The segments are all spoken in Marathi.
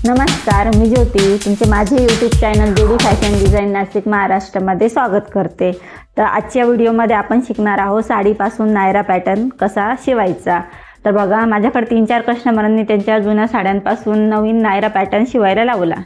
नमस्कार, मी ज्योती तुमचे माझे यूट्यूब चॅनल जोडी फॅशन डिझाईन नाशिक महाराष्ट्रामध्ये स्वागत करते। तर आजच्या व्हिडिओमध्ये आपण शिकणार आहोत साडीपासून नायरा पॅटर्न कसा शिवायचा। तर बघा, माझ्याकडे 3-4 कस्टमरांनी त्यांच्या जुन्या साड्यांपासून नवीन नायरा पॅटर्न शिवायला लावला।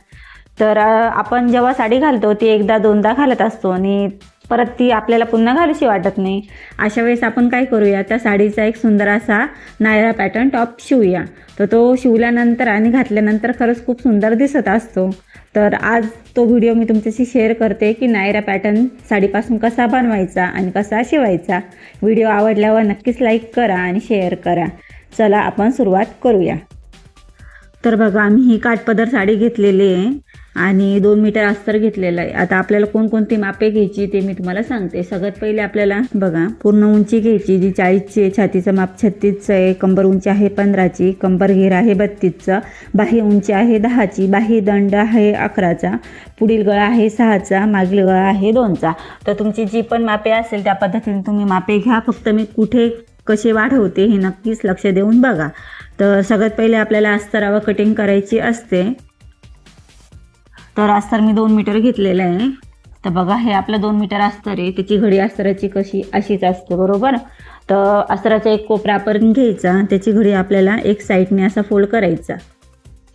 तर आपण जेव्हा साडी घालतो ती एकदा दोनदा घालत असतो आणि परत ती आपल्याला पुन्हा घालूशी वाटत नाही। अशा वेळेस आपण काय करूया, त्या साडीचा एक सुंदर असा नायरा पॅटर्न टॉप शिवूया। तर तो शिवल्यानंतर आणि घातल्यानंतर खरंच खूप सुंदर दिसत असतो। तर आज तो व्हिडिओ मी तुमच्याशी शेअर करते की नायरा पॅटर्न साडीपासून कसा बनवायचा आणि कसा शिवायचा। व्हिडिओ आवडल्यावर नक्कीच लाईक करा आणि शेअर करा। चला आपण सुरुवात करूया। तर बघा, आम्ही ही काठपदर साडी घेतलेली आहे आणि 2 मीटर अस्तर घेतलेलं आहे। आता आपल्याला कोणकोणती मापे घ्यायची ते मी तुम्हाला सांगते। सगळ्यात पहिले आपल्याला बघा पूर्ण उंची घ्यायची जी 40ची आहे, छातीचं माप 36चं आहे, कंबर उंची आहे 15ची, कंबर घेर आहे 32चा, बाही उंची आहे 10ची, बाही दंड आहे 11चा, पुढील गळा आहे 6चा, मागील गळा आहे 2चा। तर तुमची जी पण मापे असेल त्या पद्धतीने तुम्ही मापे घ्या। फक्त मी कुठे कसे वाढवते हे नक्कीच लक्ष देऊन बघा। तर सगळ्यात पहिले आपल्याला अस्तरावर कटिंग करायची असते। तर अस्तर मी 2 मीटर घेतलेलं आहे। तर बघा, हे आपलं 2 मीटर अस्तर आहे, त्याची घडी अस्तराची कशी अशीच असते बरोबर। तर अस्तराचा एक कोपरा आपण घ्यायचा, त्याची घडी आपल्याला एक साईडने असा फोल्ड करायचा।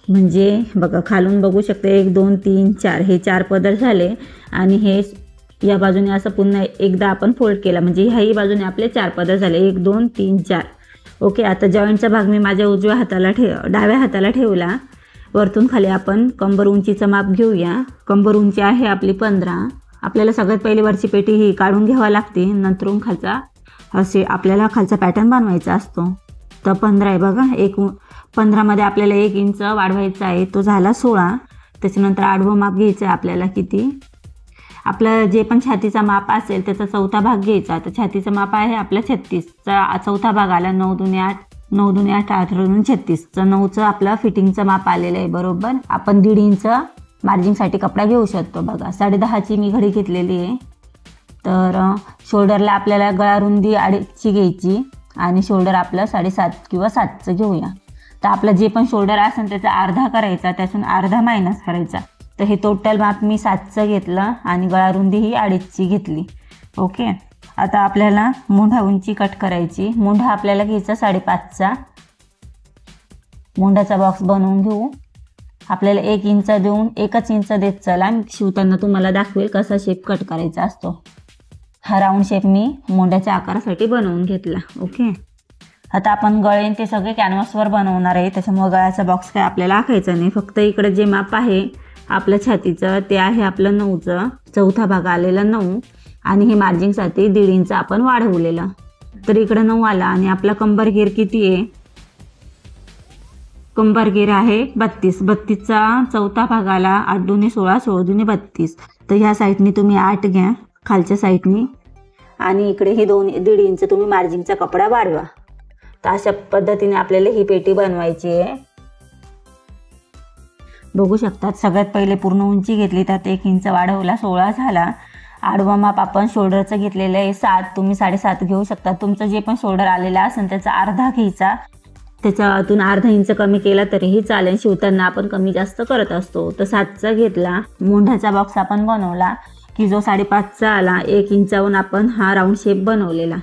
म्हणजे बघा, खालून बघू शकता 1 2 3 4 हे 4 पदर झाले आणि हे या बाजूने असं पुन्हा एकदा आपण फोल्ड केला म्हणजे ह्याही बाजूने आपले 4 पदर झाले, 1 2 3 4। ओके, आता जॉईंटचा भाग मी माझ्या उजव्या हाताला डाव्या हाताला ठेवला। वरतून खाली आपण कंबर उंचीचं माप घेऊया। कंबर उंची आहे आपली 15। आपल्याला सगळ्यात पहिले वरची पेटी ही काढून घ्यावा लागते, नंतरून खालचा असे आपल्याला खालचा पॅटर्न बनवायचा असतो। तर 15 आहे बघा, 15मध्ये आपल्याला 1 इंच वाढवायचा आहे, तो झाला 16। त्याच्यानंतर आडवं माप घ्यायचं आहे आपल्याला किती, आपलं जे पण छातीचा माप असेल त्याचा चौथा भाग घ्यायचा। तर छातीचं माप आहे आपल्या 36चा, चौथा भाग आला 9 2 8, 9 2 8 8 2 36चं 9चं आपलं फिटिंगचं माप आलेलं आहे बरोबर। आपण 1.5 इंच मार्जिंगसाठी कपडा घेऊ शकतो। बघा 10.5ची मी घडी घेतलेली आहे। तर शोल्डरला आपल्याला गळा रुंदी 2.5ची घ्यायची आणि शोल्डर आपलं 7.5 किंवा 7चं घेऊया। तर आपलं जे पण शोल्डर असेल त्याचा अर्धा करायचा, त्यातून अर्धा मायनस करायचा। तर हे टोटल माप मी 7चं घेतलं आणि गळा रुंदी ही 2.5ची घेतली। ओके, आता आपल्याला मोंढा उंची कट करायची। मोंढा आपल्याला घ्यायचा 5.5चा। मोंढाचा बॉक्स बनवून घेऊ। आपल्याला 1 इंच देऊन 1च इंच देत चला, शिवताना तुम्हाला दाखवेल कसा शेप कट करायचा असतो। हा राऊंड शेप मी मोंढ्याच्या आकारासाठी बनवून घेतला। ओके, आता आपण गळे ते सगळे कॅनव्हासवर बनवणार आहे, त्याच्यामुळे गळ्याचा बॉक्स काय आपल्याला आखायचा नाही। फक्त इकडे जे माप आहे आपलं छातीचं ते आहे आपलं 9चं, चौथा भाग आलेला 9 आणि हे मार्जिंगसाठी 1.5 इंच आपण वाढवलेलं। तर इकडे 9 आला आणि आपला कंबर घेर किती आहे, कंबर घेर आहे 32। 32चा चौथा भाग आला 8 2 16, 16 2 32। तर ह्या साईडने तुम्ही 8 घ्या खालच्या साईडने आणि इकडे हे 1.5 इंच तुम्ही मार्जिंगचा कपडा वाढवा। तर अशा पद्धतीने आपल्याला ही पेटी बनवायची आहे। बघू शकतात, सगळ्यात पहिले पूर्ण उंची घेतली, त्यात 1 इंच वाढवला 16 झाला। आडवा माप आपण शोल्डरचं घेतलेलं आहे 7, तुम्ही 7.5 घेऊ शकता। तुमचं जे पण शोल्डर आलेलं असेल त्याचा अर्धा घ्यायचा, त्याच्यातून अर्धा इंच कमी केला तरीही चालेल, शिवताना आपण कमी जास्त करत असतो। तर 7चा घेतला। मोंढ्याचा बॉक्स आपण बनवला की जो 5.5चा आला, 1 इंचावरून आपण हा राऊंड शेप बनवलेला।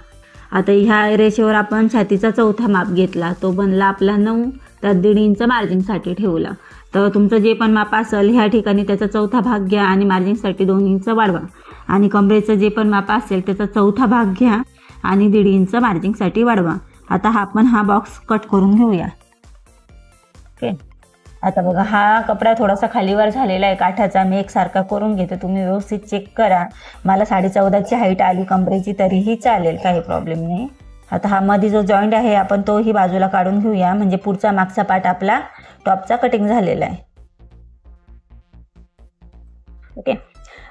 आता ह्या रेषेवर आपण छातीचा चौथा माप घेतला, तो बनला आपला 9, त्यात 1.5 इंच मार्जिंगसाठी ठेवला। तर तुमचं जे पण माप असेल ह्या ठिकाणी त्याचा चौथा भाग घ्या आणि मार्जिंगसाठी 2 इंच वाढवा आणि कमरेचं जे पण माप असेल त्याचा चौथा भाग घ्या आणि 1.5 इंच मार्जिंगसाठी वाढवा। आता आपण हा बॉक्स कट करून घेऊया। ओके, आता बघा हा कपडा थोडासा खालीवर झालेला आहे काठाचा, मी एकसारखा करून घेते, तुम्ही व्यवस्थित चेक करा। मला 14.5ची हाईट आली कमरेची तरीही चालेल, काही प्रॉब्लेम नाही। आता हा मध्ये जो जॉईंट आहे आपण तोही बाजूला काढून घेऊया, म्हणजे पुढचा मागचा पार्ट आपला टॉपचा कटिंग झालेला आहे। ओके,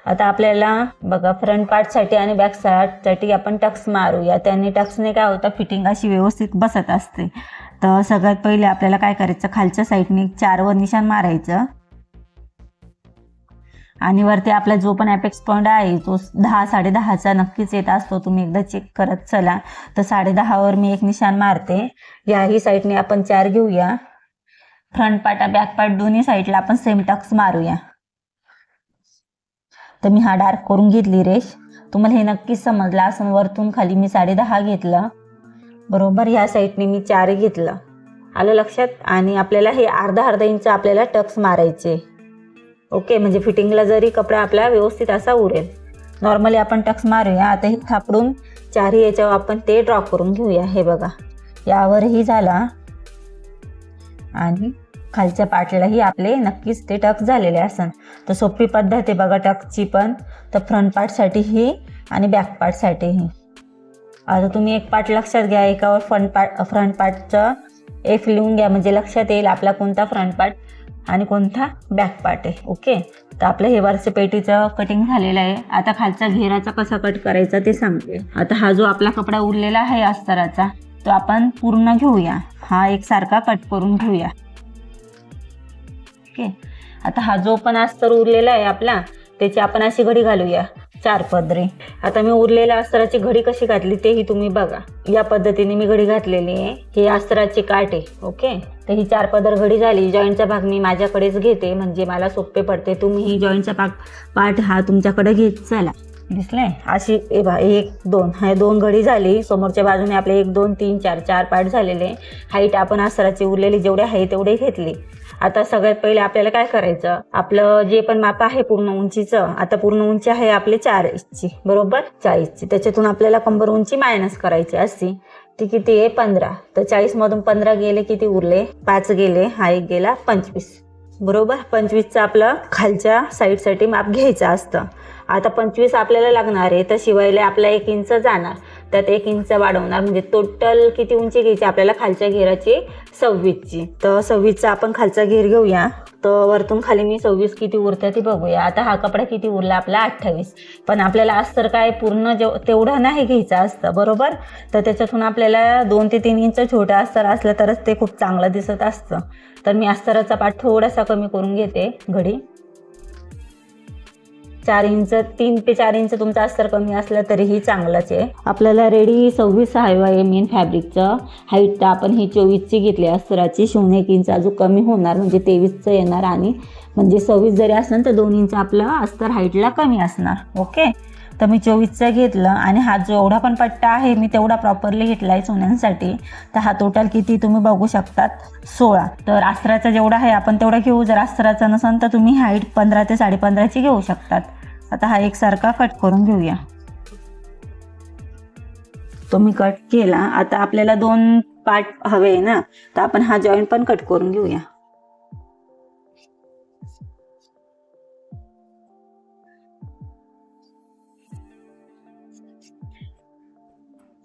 आता आपल्याला बघा फ्रंट पार्टसाठी आणि बॅक साईडसाठी आपण टक्स मारूया, त्याने टक्सने काय होतं फिटिंग अशी व्यवस्थित बसत असते। तर सगळ्यात पहिले आपल्याला काय करायचं, खालच्या साईडने 4 वर निशाण मारायचं आणि वरती आपला जो पण ॲपेक्स पॉइंट आहे तो 10 10.5चा नक्कीच येत असतो, तुम्ही एकदा चेक करत चला। तर 10.5 वर मी एक निशाण मारते। याही साईडने आपण 4 घेऊया फ्रंट पार्ट बॅक पार्ट दोन्ही साईडला आपण सेम टक्स मारूया. तर मी हा डार्क करून घेतली रेष. तुम्हाला हे नक्कीच समजलं असं. वरतून खाली मी 10.5 घेतलं बरोबर. ह्या साईडने मी 4 घेतलं. आलं लक्षात. आणि आपल्याला हे अर्धा इंच आपल्याला टक्स मारायचे. ओके, म्हणजे फिटिंगला जरी कपडा आपला व्यवस्थित असा उरेल. नॉर्मली आपण टक्स मारूया. आता हे थापडून 4 याच्यावर आपण ते ड्रॉ करून घेऊया. हे बघा, यावरही झाला आणि खालच्या पार्टलाही आपले नक्कीच ते टक्स झालेले असन. तर सोपी पद्धत आहे बघा टक्सची पण. तर फ्रंट पार्टसाठीही आणि बॅक पार्टसाठीही. आता तुम्ही एक पार्ट लक्षात घ्या, एकावर फ्रंट पार्टचं F लिहून घ्या, म्हणजे लक्षात येईल आपला कोणता फ्रंट पार्ट आणि कोणता बॅक पार्ट आहे. ओके, तर आपलं हे वरचं पेटीचं कटिंग झालेलं आहे. आता खालचा घेराचा कसा कट करायचा ते सांगते. आता हा जो आपला कपडा उरलेला आहे अस्तराचा तो आपण पूर्ण घेऊया. हा एकसारखा कट करून घेऊया. ओके, आता हा जो पण अस्तर उरलेला आहे आपला त्याची आपण अशी घडी घालूया 4 पदरी. आता मी उरलेल्या अस्तराची घडी कशी घातली तेही तुम्ही बघा. या पद्धतीने मी घडी घातलेली आहे. हे अस्तराचे काठ आहे. ओके, तर ही 4 पदर घडी झाली. जॉईंटचा भाग मी माझ्याकडेच घेते म्हणजे मला सोपे पडते. तुम्ही ही जॉईंटचा पार्ट हा तुमच्याकडे घेत चला. दिसलंय अशी 1 2 हा 2 घडी झाली. समोरच्या बाजूने आपले 1 2 3 4 पार्ट झालेले. हाईट आपण अस्तराची उरलेली जेवढे आहे तेवढे घेतली. आता सगळ्यात पहिले आपल्याला काय करायचं, आपलं जे पण माप आहे पूर्ण उंचीचं, आता पूर्ण उंची आहे आपले 4 इंची बरोबर, 40ची. त्याच्यातून आपल्याला कंबर उंची मायनस करायची असती. ती किती आहे 15. तर 40 मधून 15 गेले, किती उरले 5 गेले. हा एक गेला 25 बरोबर. 25चं आपलं खालच्या साईडसाठी माप घ्यायचं असतं. आता 25 आपल्याला लागणार आहे. तर शिवायला आपला 1 इंच जाणार, त्यात 1 इंच वाढवणार, म्हणजे टोटल किती उंची घ्यायची आपल्याला खालच्या घेराची 26ची. तर 26चा आपण खालचा घेर घेऊया. तर वरतून खाली मी 26 किती उरतं ते बघूया. आता हा कपडा किती उरला आपला 28. पण आपल्याला अस्तर काय पूर्ण तेवढं नाही घ्यायचं असतं बरोबर. तर त्याच्यातून आपल्याला 2 ते 3 इंच छोटं अस्तर असलं तरच ते खूप चांगलं दिसत असतं. तर मी अस्तराचा पाठ थोडासा कमी करून घेते घडी. 4 इंच 3 ते 4 इंच तुमचं अस्तर कमी असलं तरीही चांगलंच आहे. आपल्याला रेडी 26 हवं आहे मेन फॅब्रिकचं. हाईट तर आपण ही 24ची घेतली अस्तराची. 1 इंच अजून कमी होणार म्हणजे 23चं येणार. आणि म्हणजे 26 जरी असेल तर 2 इंच आपलं अस्तर हाईटला कमी असणार. ओके, तर मी 24चं घेतलं. आणि हा जेवढा पण पट्टा आहे मी तेवढा प्रॉपरली घेतला आहे सोन्यांसाठी. तर हा टोटल किती तुम्ही बघू शकतात 16. तर अस्तराचा जेवढा आहे आपण तेवढा घेऊ. जर अस्तराचा नसेल तर तुम्ही हाईट 15 ते 15.5ची घेऊ शकतात. आता हा एकसारखा कट करून घेऊया. तो मी कट केला. आता आपल्याला 2 पार्ट हवे ना, तर आपण हा जॉईंट पण कट करून घेऊया.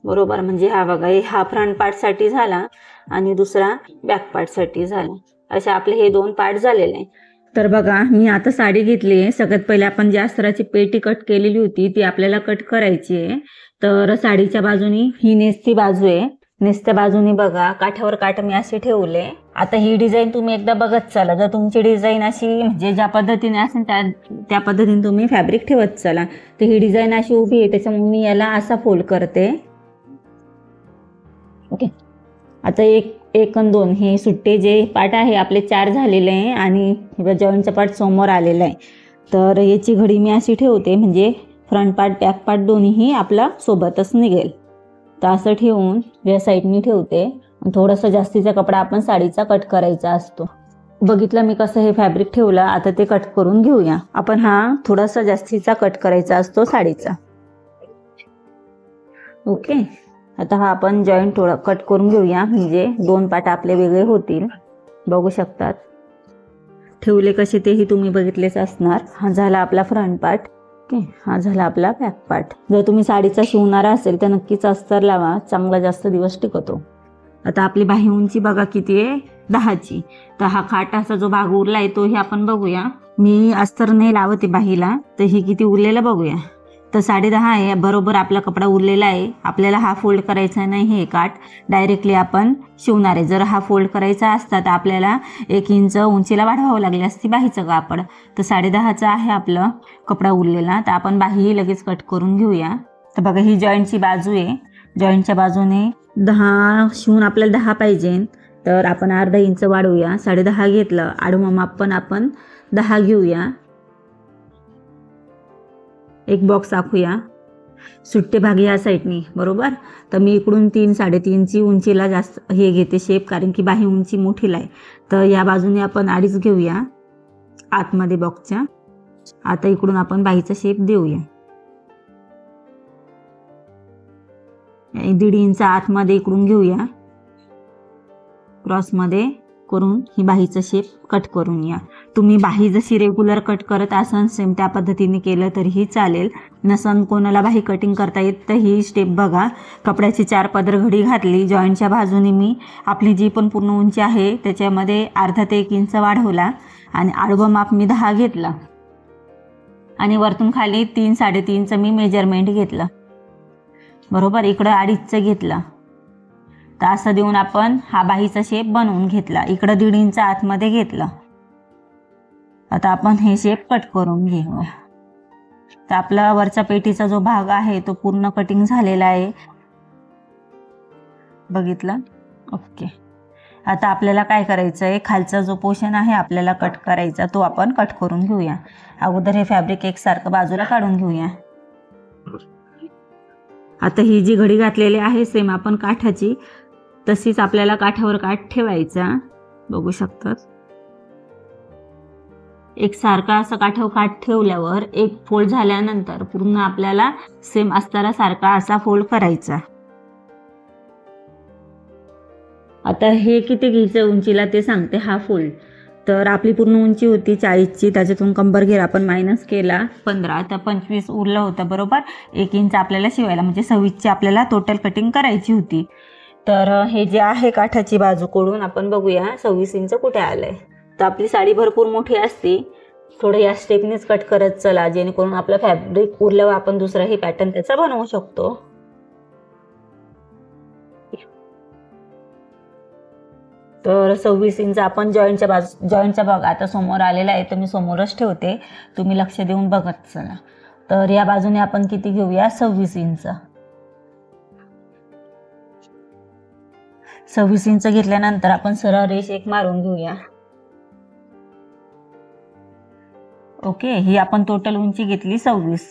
बरोबर, म्हणजे हा बघा हा फ्रंट पार्टसाठी झाला आणि दुसरा बॅक पार्टसाठी झाला. असे आपले हे 2 पार्ट झालेले आहे. तर बघा मी आता साडी घेतली आहे. सगळ्यात पहिले आपण जी अस्तराची पेटी कट केलेली होती ती आपल्याला कट करायची आहे. तर साडीच्या बाजूनी ही नेसती बाजू आहे. नेसत्या बाजूनी बघा काठावर काठ मी असे ठेवले. आता ही डिझाईन तुम्ही एकदा बघत चला. जर तुमची डिझाईन अशी म्हणजे ज्या पद्धतीने असेल त्या पद्धतीने तुम्ही फॅब्रिक ठेवत चला. तर ही डिझाईन अशी उभी आहे त्याच्यामुळे मी याला असा फोल्ड करते. ओके, आता 1 आणि 2 हे सुट्टे जे पार्ट आहे आपले 4 झालेले आहे. आणि जॉईंटचा पार्ट समोर आलेला आहे. तर याची घडी मी अशी ठेवते म्हणजे फ्रंट पार्ट बॅक पार्ट दोन्हीही आपला सोबतच निघेल. तर असं ठेवून या साईडनी ठेवते. थोडासा जास्तीचा कपडा आपण साडीचा कट करायचा असतो. बघितलं मी कसं हे फॅब्रिक ठेवलं. आता ते कट करून घेऊया आपण. हा थोडासा जास्तीचा कट करायचा असतो साडीचा. ओके, आता हा आपण जॉईंट थोडा कट करून घेऊया म्हणजे 2 पार्ट आपले वेगळे होतील. बघू शकतात ठेवले कसे तेही तुम्ही बघितलेच असणार. हा झाला आपला फ्रंट पार्ट. ओके, हा झाला आपला बॅक पार्ट. जर तुम्ही साडीचा शिवणारा असेल तर नक्कीच अस्तर लावा, चांगला जास्त दिवस टिकतो. आता आपली बाही उंची बघा किती आहे 10ची. तर हा खाटाचा जो भाग उरला आहे तोही आपण बघूया. मी अस्तर नाही लावते बाहीला. तर ही किती उरलेलं बघूया. तर 10.5 आहे बरोबर आपला कपडा उरलेला आहे. आपल्याला हा फोल्ड करायचा नाही. हे काठ डायरेक्टली आपण शिवणार आहे. जर हा फोल्ड करायचा असता तर आपल्याला 1 इंच उंचीला वाढवावं लागली असती बाहीचं कापड. तर 10.5चं आहे आपलं कपडा उरलेला. तर आपण बाही लगेच कट करून घेऊया. तर बघा ही जॉईंटची बाजू आहे. जॉईंटच्या बाजूने 10 शिवून आपल्याला 10 पाहिजे. तर आपण अर्धा इंच वाढवूया. 10.5 घेतलं. आडवं माप पण आपण 10 घेऊया. एक बॉक्स आखूया. सुट्टे भाग या साईडनी, बरोबर. तर मी इकडून 3-3.5ची उंचीला जास्त हे घेते शेप, कारण की बाही उंची मोठीला आहे. तर या बाजूने आपण 2.5 घेऊया आतमध्ये बॉक्सच्या. आता इकडून आपण बाहीचा शेप देऊया. 1.5 इंच आतमध्ये इकडून घेऊया. क्रॉसमध्ये करून ही बाहीचा शेप कट करून या. तुम्ही बाही जशी रेग्युलर कट करत असाल सेम त्या पद्धतीने केलं तरीही चालेल. नसन कोणाला बाही कटिंग करता येत तर ही स्टेप बघा. कपड्याची 4 पदर घडी घातली. जॉईंटच्या बाजूने मी आपली जी पण पूर्ण उंची आहे त्याच्यामध्ये अर्धा ते 1 इंच वाढवला आणि आडवं माप मी 10 घेतला आणि वरतून खाली 3-3.5चं मी मेजरमेंट घेतलं, बरोबर. इकडं 2.5चं घेतलं. तर असं देऊन आपण हा बाहीचा शेप बनवून घेतला. इकडं 1.5 इंच आतमध्ये घेतलं. आता आपण हे शेप कट करून घेऊ. तर आपला वरचा पेटीचा जो भाग आहे तो पूर्ण कटिंग झालेला आहे, बघितलं. ओके. आता आपल्याला काय करायचं आहे, खालचा जो पोर्शन आहे आपल्याला कट करायचा तो आपण कट करून घेऊया. अगोदर हे फॅब्रिक एकसारखं बाजूला काढून घेऊया. आता ही जी घडी घातलेली आहे सेम आपण काठाची तशीच आपल्याला काठावर काठ ठेवायचा, बघू शकतात. एक सारखा असा काठावर काठ ठेवल्यावर एक फोल्ड झाल्यानंतर पूर्ण आपल्याला सेम अस्तारासारखा असा फोल्ड करायचा. आता हे किती घ्यायचं उंचीला ते सांगते. हा फोल्ड तर आपली पूर्ण उंची होती 40ची, त्याच्यातून कंबर घेर आपण मायनस केला 15, तर 25 उरलं होतं, बरोबर. 1 इंच आपल्याला शिवायला म्हणजे 26ची आपल्याला टोटल कटिंग करायची होती. तर हे जे आहे काठाची बाजूकडून आपण बघूया 26 इंच कुठे आलंय. तर आपली साडी भरपूर मोठी असते. थोडं या स्टेपनीच कट करत चला, जेणेकरून आपलं फॅब्रिक उरल्यावर आपण दुसराही पॅटर्न त्याचा बनवू शकतो. तर 26 इंच आपण जॉईंटचा भाग आता समोर आलेला आहे, तर मी समोरच ठेवते, तुम्ही लक्ष देऊन बघत चला. तर या बाजूने आपण किती घेऊया, 26 इंच. 26 इंच घेतल्यानंतर आपण सरळ रेष एक मारून घेऊया. ओके. ही आपण टोटल उंची घेतली 26.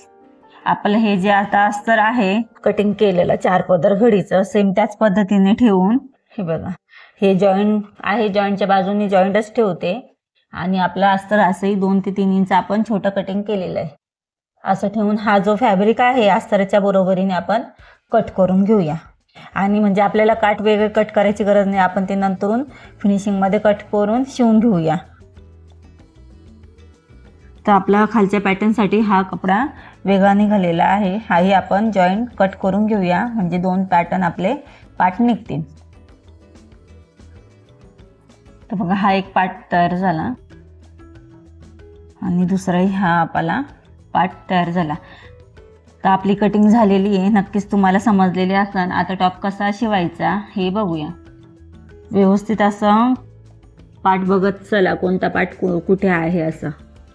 आपलं हे जे आता अस्तर आहे कटिंग केलेलं 4 पदर घडीचं सेम त्याच पद्धतीने ठेवून, हे बघा हे जॉईंट आहे, जॉईंटच्या बाजूने जॉईंटच ठेवते आणि आपलं अस्तर असंही 2 ते 3 इंच आपण छोटं कटिंग केलेलं आहे. असं ठेवून हा जो फॅब्रिक आहे अस्तराच्या बरोबरीने आपण कट करून घेऊया. आणि म्हणजे आपल्याला काठ वेगळे कट करायची गरज नाही, आपण ते नंतरून फिनिशिंगमध्ये कट करून शिवून घेऊया. तर आपला खालच्या पॅटर्नसाठी हा कपडा वेगळा निघालेला आहे, हाही आपण जॉईंट कट करून घेऊया, म्हणजे 2 पॅटर्न आपले पार्ट निघतील. तर बघा हा एक पार्ट तयार झाला आणि दुसराही हा आपला पार्ट तयार झाला. तर आपली कटिंग झालेली आहे, नक्कीच तुम्हाला समजलेली असेल. आता टॉप कसा शिवायचा हे बघूया. व्यवस्थित असं पार्ट बघत चला कोणता पार्ट कुठे आहे असं.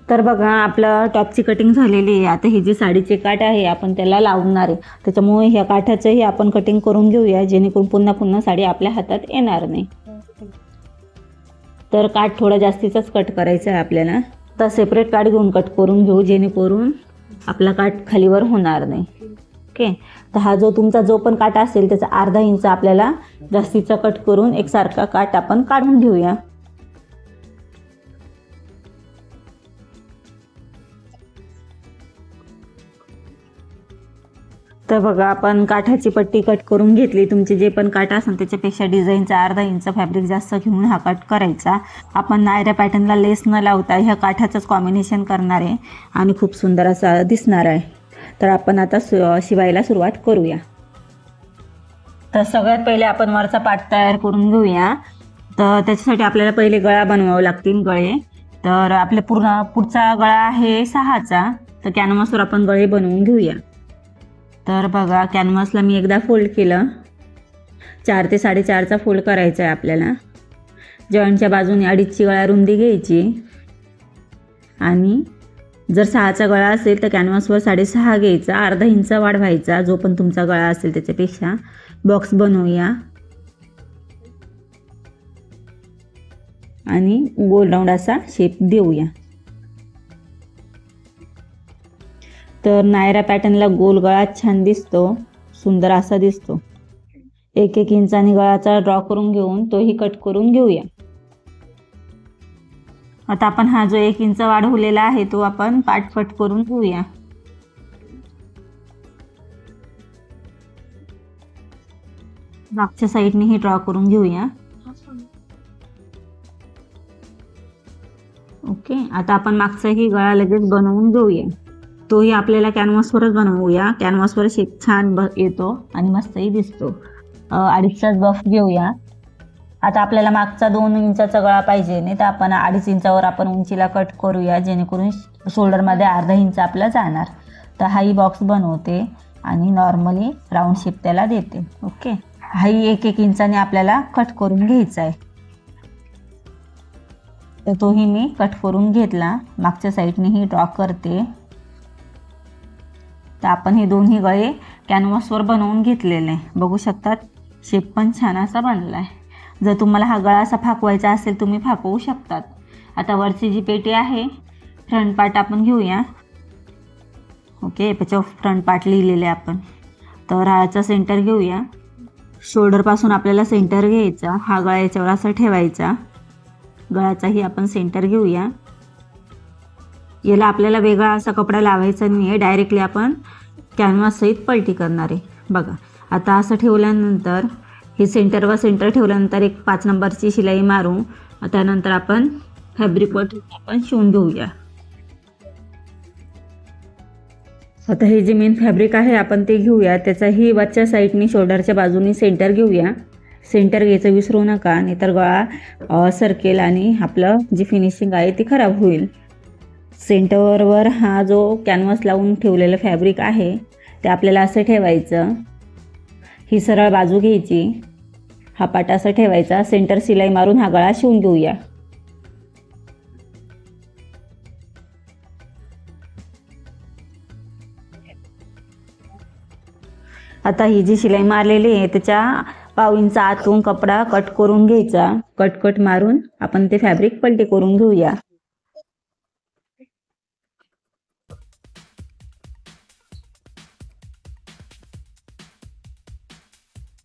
तर बघा आपलं टॉपची कटिंग झालेली आहे. आता ही जी साडीचे काठ आहे आपण त्याला लावणार आहे, त्याच्यामुळे ह्या काठाचंही आपण कटिंग करून घेऊया, जेणेकरून पुन्हा पुन्हा साडी आपल्या हातात येणार नाही. तर काठ थोडा जास्तीचाच कट करायचा आहे आपल्याला. तर सेपरेट काठ घेऊन कट करून घेऊ, जेणेकरून आपला काठ खालीवर होणार नाही. ओके. तर हा जो तुमचा जो पण काठ असेल त्याचा अर्धा इंच आपल्याला जास्तीचा कट करून एकसारखा काठ आपण काढून घेऊया. तर बघा आपण काठाची पट्टी कट करून घेतली. तुमचे जे पण काठ असेल त्याच्यापेक्षा डिझाईनचा अर्धा इंच फॅब्रिक जास्त घेऊन हा कट करायचा. आपण नायरा पॅटर्नला लेस न लावता ह्या काठाचंच कॉम्बिनेशन करणार आहे आणि खूप सुंदर असा दिसणार आहे. तर आपण आता शिवायला सुरुवात करूया. तर सगळ्यात पहिले आपण वरचा पार्ट तयार करून घेऊया. तर त्याच्यासाठी आपल्याला पहिले गळा बनवावे लागतील, गळे. तर आपले पुढचा गळा आहे 6चा, तर कॅनव्हासवर आपण गळे बनवून घेऊया. तर बघा कॅनव्हासला मी एकदा फोल्ड केलं, 4 ते 4.5चा फोल्ड करायचा आहे आपल्याला. जॉईंटच्या बाजूने 2.5ची गळा रुंदी घ्यायची आणि जर 6चा गळा असेल तर कॅनव्हासवर 6.5 घ्यायचा, अर्धा इंच वाढवायचा जो पण तुमचा गळा असेल त्याच्यापेक्षा. बॉक्स बनवूया. आणि गोल राऊंड असा शेप देऊया. तर नायरा पॅटर्नला गोल गळा छान दिसतो, सुंदर असा दिसतो. 1-1 इंचाने गळाचा ड्रॉ करून घेऊन तोही कट करून घेऊया. आता आपण हा जो 1 इंच वाढवलेला आहे तो आपण पार्ट कट करून घेऊया. मागच्या साईडनेही ड्रॉ करून घेऊया. ओके, आता आपण मागचाही गळा लगेच बनवून घेऊया. तोही आपल्याला कॅनव्हासवरच बनवूया. कॅनव्हासवर शेप छान येतो आणि मस्तही दिसतो. 2.5चाच बफ घेऊया. आता आपल्याला मागचा 2 इंचाचा गळा पाहिजे, नाही तर आपण 2.5 इंचावर आपण उंचीला कट करूया, जेणेकरून शोल्डरमध्ये अर्धा इंच आपला जाणार. तर हाही बॉक्स बनवते आणि नॉर्मली राऊंड शेप त्याला देते. ओके, हाही 1-1 इंचाने आपल्याला कट करून घ्यायचा आहे. तर तोही मी कट करून घेतला. मागच्या साईडनेही ड्रॉ करते. तर आपण हे दोन्ही गळे कॅनव्हासवर बनवून घेतलेले आहे. बघू शकतात, शेप पण छान असा बनला आहे. जर तुम्हाला हा गळा असा फाकवायचा असेल तुम्ही फाकवू शकतात. आता वरची जी पेटी आहे, फ्रंट पार्ट आपण घेऊया. ओके, त्याच्या फ्रंट पार्ट लिहिलेले आपण. तर ह्याचा सेंटर घेऊया. शोल्डरपासून आपल्याला सेंटर घ्यायचा. हा गळा याच्यावर असा ठेवायचा. गळ्याचाही आपण सेंटर घेऊया. याला आपल्याला वेगळा असा कपडा लावायचा नाही आहे, डायरेक्टली आपण कॅनव्हास सहित पलटी करणार आहे. बघा, आता असं ठेवल्यानंतर हे सेंटरवर सेंटर ठेवल्यानंतर एक 5 नंबरची शिलाई मारू. त्यानंतर आपण फॅब्रिकवर आपण शिवून घेऊया. आता हे जे मेन फॅब्रिक आहे आपण ते घेऊया. त्याचाही वरच्या साईडनी शोल्डरच्या बाजूनी सेंटर घेऊया. सेंटर घ्यायचं विसरू नका, नाहीतर गळा सरकेल आणि आपलं जी फिनिशिंग आहे ती खराब होईल. सेंटरवर हा जो कॅनव्हास लावून ठेवलेलं फॅब्रिक आहे ते आपल्याला असं ठेवायचं. ही सरळ बाजू घ्यायची. हा पाट असा ठेवायचा. सेंटर शिलाई मारून हा गळा शिवून घेऊया. आता ही जी शिलाई मारलेली आहे त्याच्या 1/2 इंच आतून कपडा कट करून घ्यायचा. कट मारून आपण ते फॅब्रिक पलटी करून घेऊया.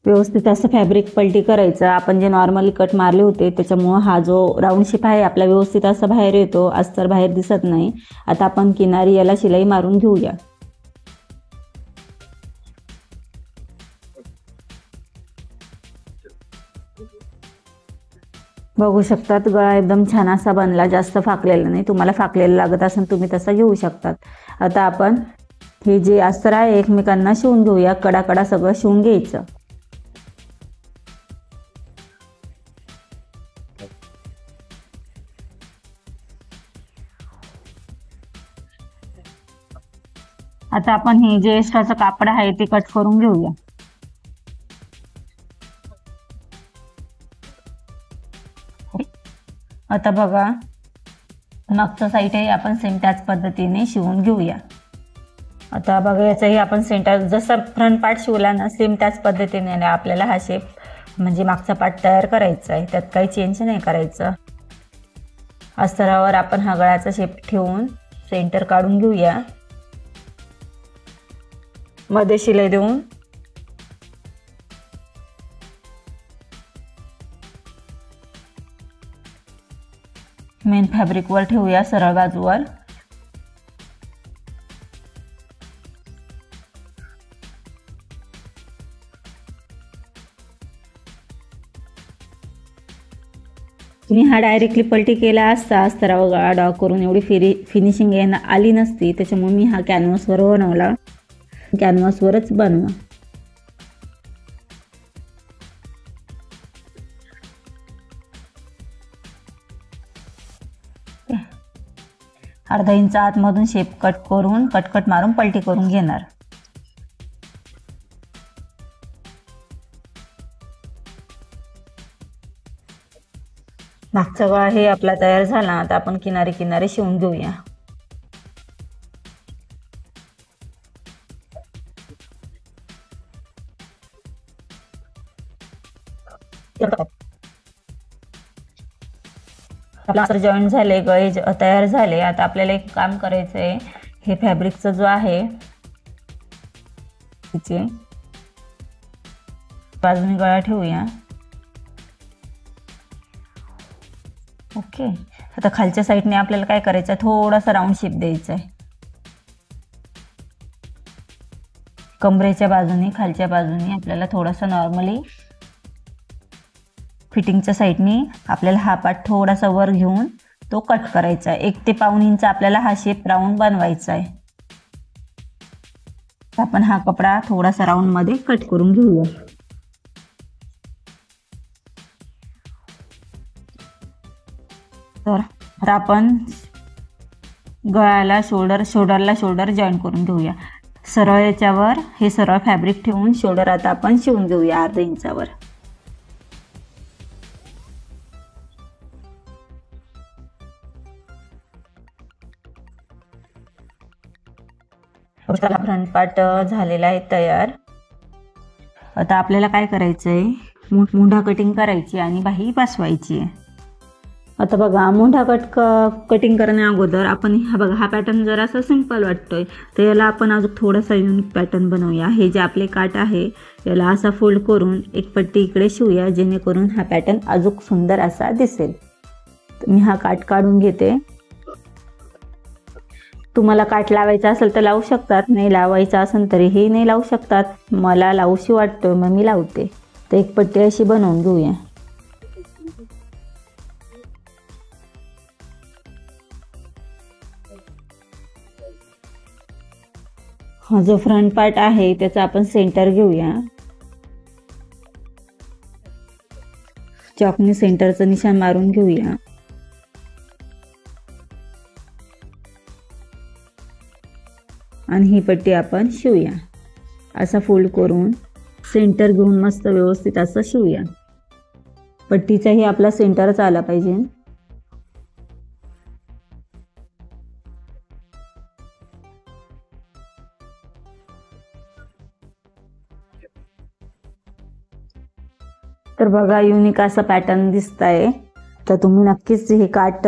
व्यवस्थित असं फॅब्रिक पलटी करायचं. आपण जे नॉर्मली कट मारले होते त्याच्यामुळं हा जो राऊंड शेप आहे आपला व्यवस्थित असा बाहेर येतो, अस्तर बाहेर दिसत नाही. आता आपण किनारी याला शिलाई मारून घेऊया. बघू शकतात, गळा एकदम छान असा बनला, जास्त फाकलेला नाही. तुम्हाला फाकलेला लागत असेल तुम्ही तसा घेऊ शकतात. आता आपण हे जे अस्तर आहे एकमेकांना शिवून घेऊया. कडाकडा सगळं शिवून घ्यायचं. आता आपण हे जे एक्स्ट्राचं कापड आहे ते कट करून घेऊया. आता बघा, मागचं साईड आहे आपण सेम त्याच पद्धतीने शिवून घेऊया. आता बघा, याचाही आपण सेंटर जसा फ्रंट पार्ट शिवला ना सेम त्याच पद्धतीने आपल्याला हा शेप म्हणजे मागचा पार्ट तयार करायचा आहे. त्यात काही चेंज नाही करायचं. अस्तरावर आपण हा गळ्याचा शेप ठेवून सेंटर काढून घेऊया. मध्ये शिलाई देऊन मेन फॅब्रिकवर ठेवूया सरळ बाजूवर. तुम्ही हा डायरेक्टली पलटी केला असता अस्तरावर गळा ड्रॉ करून एवढी फिनिशिंग आली नसती. त्याच्यामुळे मी हा कॅनव्हासवर बनवला. कॅनव्हासवरच बनवा. अर्धा इंच आतमधून शेप कट मारून पलटी करून घेणार. मागचा गळा हे आपला तयार झाला. आता आपण किनारे किनारे शिवून घेऊया. आपला अस्तर जॉईंट झाले, गळे तयार झाले. आता आपल्याला एक काम करायचं आहे, हे फॅब्रिकचं जो आहे तिचे बाजूने गळा ठेवूया. ओके. आता खालच्या साईडने आपल्याला काय करायचं आहे, थोडासा राऊंड शेप द्यायचा आहे. कमरेच्या बाजूने, खालच्या बाजूने आपल्याला थोडासा नॉर्मली फिटिंगच्या साईडने आपल्याला हा पार्ट थोडासा वर घेऊन तो कट करायचा आहे. 1 ते पाऊण इंच आपल्याला हा शेप राऊंड बनवायचा आहे. आपण हा कपडा थोडासा राऊंड मध्ये कट करून घेऊया. तर आता आपण गळ्याला शोल्डरला शोल्डर जॉईन करून घेऊया. सरळ याच्यावर हे सरळ फॅब्रिक ठेवून शोल्डर आता आपण शिवून घेऊया अर्ध्या इंचावर. फ्रंट पार्ट झालेला आहे तयार. आता आपल्याला काय करायचं आहे, मुंढा कटिंग करायची आणि बाही बसवायची आहे. आता बघा, मुंढा कटिंग करण्या अगोदर आपण हा पॅटर्न जरासा सिंपल वाटतोय, तर याला आपण अजून थोडासा युनिक पॅटर्न बनवूया. हे जे आपले काठ आहे याला असा फोल्ड करून एक पट्टी इकडे शिवूया, जेणेकरून हा पॅटर्न अजून सुंदर असा दिसेल. मी हा काठ काढून घेते. तुम्हाला काठ लावायचा असेल तर लावू शकतात, नाही लावायचा असेल तरीही नाही लावू शकतात. मला लावूशी वाटतोय मग मी लावते. तर एक पट्टी अशी बनवून घेऊया. हा जो फ्रंट पार्ट आहे त्याचा आपण सेंटर घेऊया. चॉकने सेंटरचं निशाण मारून घेऊया. आणि ही पट्टी आपण शिवूया. असा फोल्ड करून सेंटर घेऊन मस्त व्यवस्थित असं शिवूया. पट्टीचाही आपला सेंटरच आला पाहिजे. तर बघा, युनिक असा पॅटर्न दिसतंय. तर तुम्ही नक्कीच हे काठ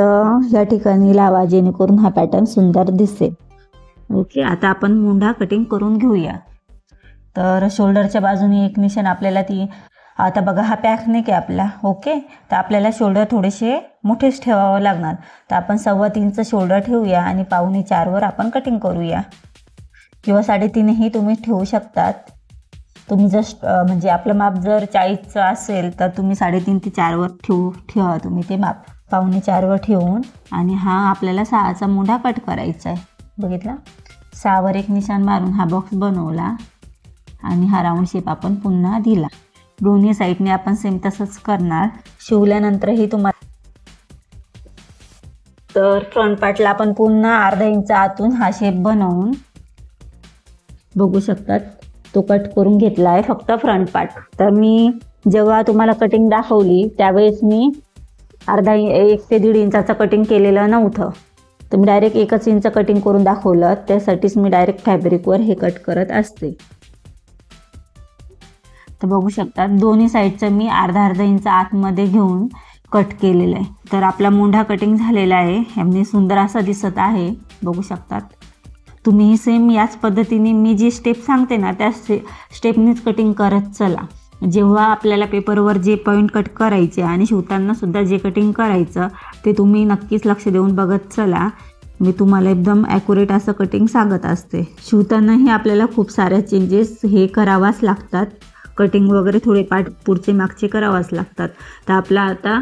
या ठिकाणी लावा, जेणेकरून हा पॅटर्न सुंदर दिसेल. ओके. आता आपण मुंढा कटिंग करून घेऊया. तर शोल्डरच्या बाजूने एक निशाण आपल्याला आता बघा हा पॅक नाही की आपला. ओके. तर आपल्याला शोल्डर थोडेसे मोठेच ठेवावं लागणार. तर आपण 3.25 इंच शोल्डर ठेवूया आणि 3.25 वर आपण कटिंग करूया, किंवा 3.5ही तुम्ही ठेवू शकतात. तुम्ही जस्ट म्हणजे आपलं माप जर 40चं असेल तर तुम्ही 3.5 ते 4 वर ठेवा तुम्ही ते माप. 3.25 वर ठेवून आणि हा आपल्याला 6चा मुंढा कट करायचा आहे. बघितला, 6 वर एक निशाण मारून हा बॉक्स बनवला आणि हा राऊंड शेप आपण पुन्हा दिला. दोन्ही साईडने आपण सेम तसंच करणार. शिवल्यानंतरही तुम्हाला तर फ्रंट पार्टला आपण पुन्हा अर्धा इंच आतून हा शेप बनवून बघू शकतात तो कट करून घेतला आहे, फक्त फ्रंट पार्ट. तर मी जेव्हा तुम्हाला कटिंग दाखवली त्यावेळेस मी 1 ते 1.5 इंचाचं कटिंग केलेलं नव्हतं. तर मी डायरेक्ट 1 इंच कटिंग करून दाखवलं. त्यासाठीच मी डायरेक्ट फॅब्रिकवर हे कट करत असते. तर बघू शकता दोन्ही साईडचं मी अर्धा इंच आतमध्ये घेऊन कट केलेलं आहे. तर आपला मुंढा कटिंग झालेला आहे. याने सुंदर असा दिसत आहे, बघू शकतात. तुम्ही सेम याच पद्धतीने मी जी स्टेप सांगते ना त्या स्टेपनीच कटिंग करत चला. जेव्हा आपल्याला पेपरवर जे पॉईंट कट करायचे आणि शिवताना सुद्धा जे कटिंग करायचं ते तुम्ही नक्कीच लक्ष देऊन बघत चला. मी तुम्हाला एकदम ॲक्युरेट असं कटिंग सांगत असते. शिवतानाही आपल्याला खूप साऱ्या चेंजेस हे करावाच लागतात. कटिंग वगैरे थोडे पार्ट पुढचे मागचे करावाच लागतात. तर आपला आता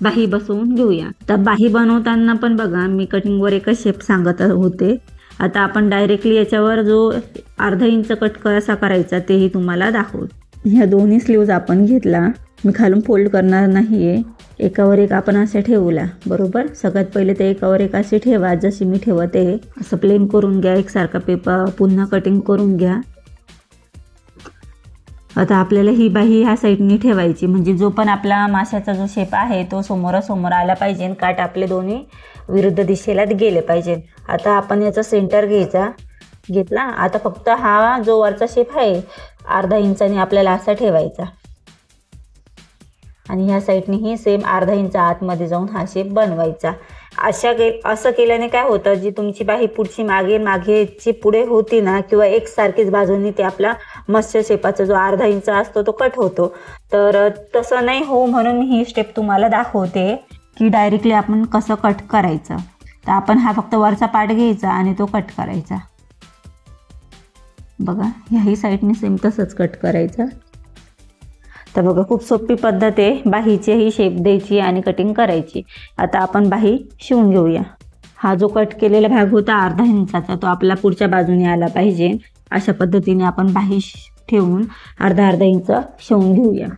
बाही बसवून घेऊया. तर बाही बनवताना पण बघा मी कटिंगवर एकच शेप सांगत होते. आता आपण डायरेक्टली याच्यावर जो अर्धा इंच कट कसा करायचा तेही तुम्हाला दाखवू. ह्या दोन्ही स्लीव्ज आपण घेतला. मी खालून फोल्ड करणार नाही आहे. एकावर एक आपण असे ठेवला, बरोबर. सगळ्यात पहिले ते एकावर एक असे ठेवा, जशी मी ठेवते असं प्लेन करून घ्या. एकसारखा पेपर पुन्हा कटिंग करून घ्या. आता आपल्याला ही बाही ह्या साईडनी ठेवायची, म्हणजे जो पण आपला माशाचा जो शेप आहे तो समोरासमोर आला पाहिजे. काठ आपले दोन्ही विरुद्ध दिशेला गेले पाहिजे. आता आपण याचा सेंटर घेतला. आता फक्त हा जो वरचा शेप आहे अर्धा इंचाने आपल्याला असा ठेवायचा आणि ह्या साईडनेही सेम अर्धा इंच आतमध्ये जाऊन हा शेप बनवायचा. असं केल्याने काय होतं, जी तुमची बाही पुढची मागे जी पुढे होती ना किंवा एकसारखीच बाजूनी ते आपला मत्स्य शेपाचा जो अर्धा इंच असतो तो कट होतो. तर तसं नाही हो म्हणून मी ही स्टेप तुम्हाला दाखवते की डायरेक्टली आपण कसं कट करायचं. तर आपण हा फक्त वरचा पार्ट घ्यायचा आणि तो कट करायचा. बघा ह्याही साईडने सेम तसंच कट करायचं. तर बघा खूप सोपी पद्धत आहे बाहीची ही शेप द्यायची आणि कटिंग करायची. आता आपण बाही शिवून घेऊया. हा जो कट केलेला भाग होता अर्धा इंचाचा तो आपला पुढच्या बाजूने आला पाहिजे. अशा पद्धतीने आपण बाही ठेवून अर्धा इंच शिवून घेऊया.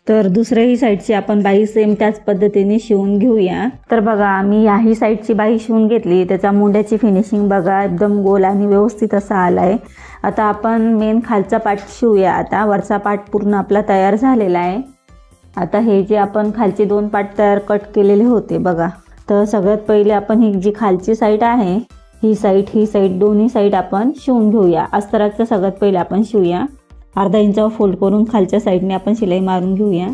तर दुसऱ्याही साईडची आपण बाही सेम त्याच पद्धतीने शिवून घेऊया. तर बघा मी याही साईडची बाही शिवून घेतली. त्याचा मुंड्याची फिनिशिंग बघा एकदम गोल आणि व्यवस्थित असा आलाय. आता आपण मेन खालचा पार्ट शिवूया. आता वरचा पार्ट पूर्ण आपला तयार झालेला आहे. आता हे जे आपण खालचे 2 पार्ट तयार कट केलेले होते बघा, तर सगळ्यात पहिले आपण ही जी खालची साईड आहे ही साईड दोन्ही साईड आपण शिवून घेऊया. अस्तराचं सगळ्यात पहिले आपण शिवूया. अर्धा इंचावर फोल्ड करून खालच्या साईडने आपण शिलाई मारून घेऊया.